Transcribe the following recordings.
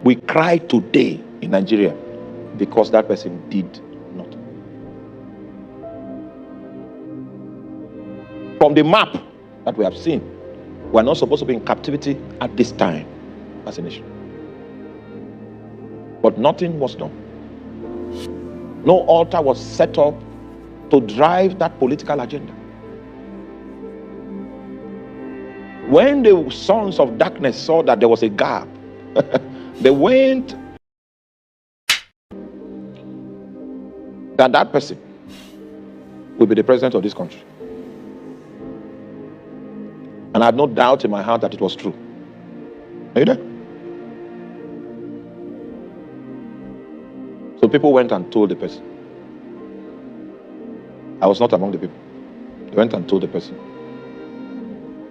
We cry today in Nigeria because that person did not. From the map that we have seen, we are not supposed to be in captivity at this time as a nation. But nothing was done. No altar was set up to drive that political agenda. When the sons of darkness saw that there was a gap, they went that person will be the president of this country. And I had no doubt in my heart that it was true. Are you there? So people went and told the person. I was not among the people. They went and told the person.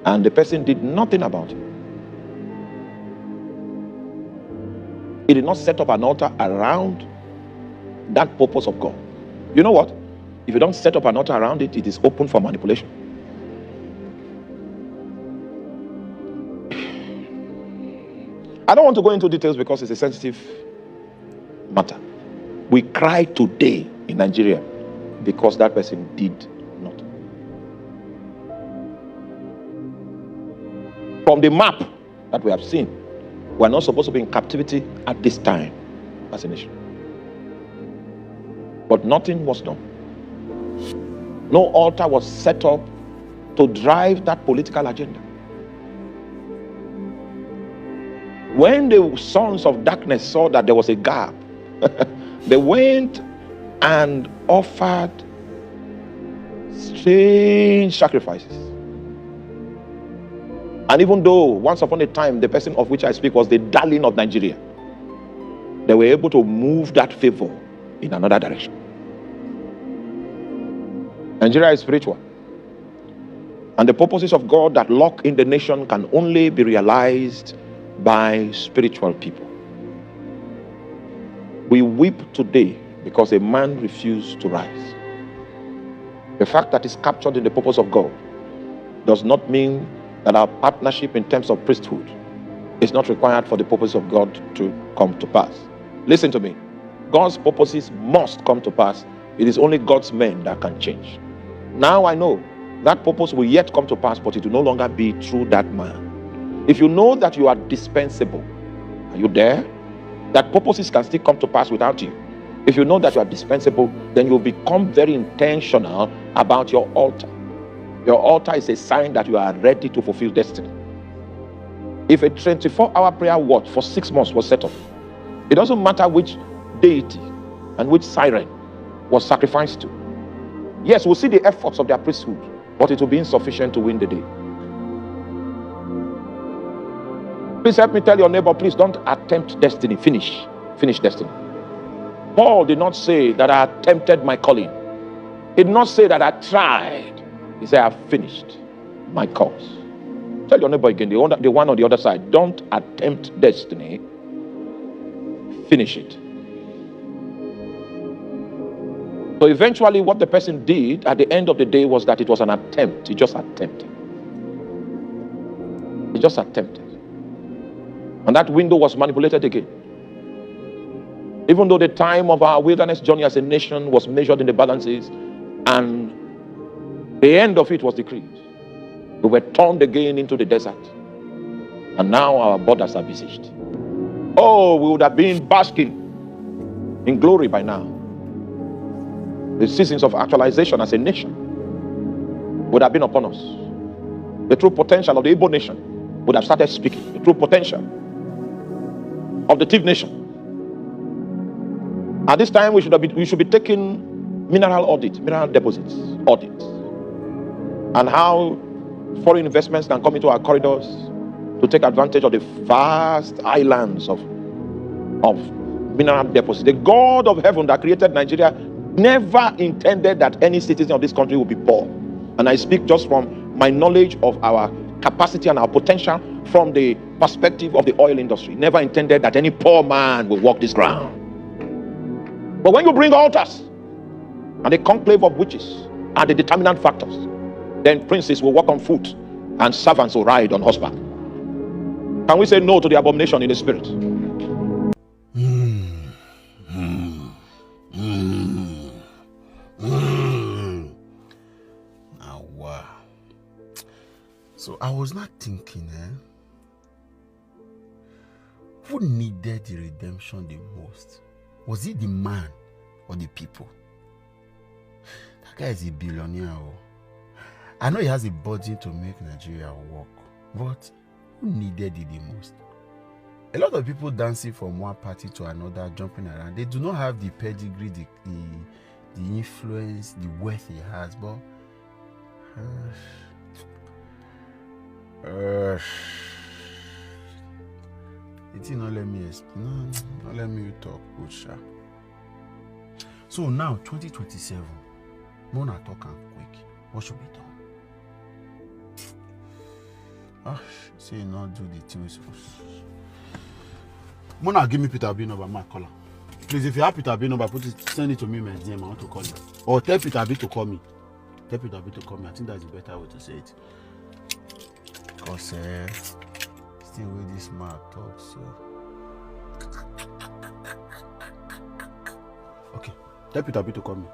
And the person did nothing about it. He did not set up an altar around that purpose of God. You know what? If you don't set up an altar around it, it is open for manipulation. I don't want to go into details because it's a sensitive matter. We cry today in Nigeria because that person did not. From the map that we have seen, we are not supposed to be in captivity at this time as a nation. But nothing was done. No altar was set up to drive that political agenda. When the sons of darkness saw that there was a gap, they went and offered strange sacrifices. And even though once upon a time the person of which I speak was the darling of Nigeria, they were able to move that favor in another direction. Nigeria is spiritual. And the purposes of God that lock in the nation can only be realized by spiritual people. We weep today because a man refused to rise. The fact that it's captured in the purpose of God does not mean that our partnership in terms of priesthood is not required for the purpose of God to come to pass. Listen to me. God's purposes must come to pass. It is only God's men that can change. Now I know that purpose will yet come to pass, but it will no longer be through that man. If you know that you are dispensable, are you there? That purposes can still come to pass without you. If you know that you are dispensable, then you'll become very intentional about your altar. Your altar is a sign that you are ready to fulfill destiny. If a 24-hour prayer watch for 6 months was set up, it doesn't matter which deity and which siren was sacrificed to. Yes, we'll see the efforts of their priesthood, but it will be insufficient to win the day. Please help me tell your neighbor, please don't attempt destiny. Finish destiny. Paul did not say that I attempted my calling. He did not say that I tried. He said, I have finished my course. Tell your neighbor again, the one on the other side, don't attempt destiny. Finish it. So eventually what the person did at the end of the day was that it was an attempt. He just attempted. He just attempted. And that window was manipulated again. Even though the time of our wilderness journey as a nation was measured in the balances and the end of it was decreed, we were turned again into the desert. And now our borders are besieged. Oh, we would have been basking in glory by now. The seasons of actualization as a nation would have been upon us. The true potential of the Igbo nation would have started speaking. The true potential of the Tiv nation. At this time, we should be taking mineral deposits audit, and how foreign investments can come into our corridors to take advantage of the vast islands of mineral deposits. The God of heaven that created Nigeria never intended that any citizen of this country would be poor. And I speak just from my knowledge of our capacity and our potential from the perspective of the oil industry. Never intended that any poor man will walk this ground. But when you bring altars and the conclave of witches are the determinant factors, then princes will walk on foot and servants will ride on horseback. Can we say no to the abomination in the spirit? So I was not thinking, who needed the redemption the most? Was it the man or the people? That guy is a billionaire. I know he has a budget to make Nigeria work, but who needed it the most? A lot of people dancing from one party to another, jumping around. They do not have the pedigree, the influence, the wealth he has, but it not let me explain. Not let me talk, good sha. So now 2027, Mona talk and quick. What should be done? Say not do the things. Mona, give me Peter B number, my caller. Please, if you have Peter B number, send it to me, my DM. I want to call you. Or tell Peter B to call me. Tell Peter B to call me. I think that's a better way to say it. Because still with this man talk, so. Okay. Tell Peter B to call me.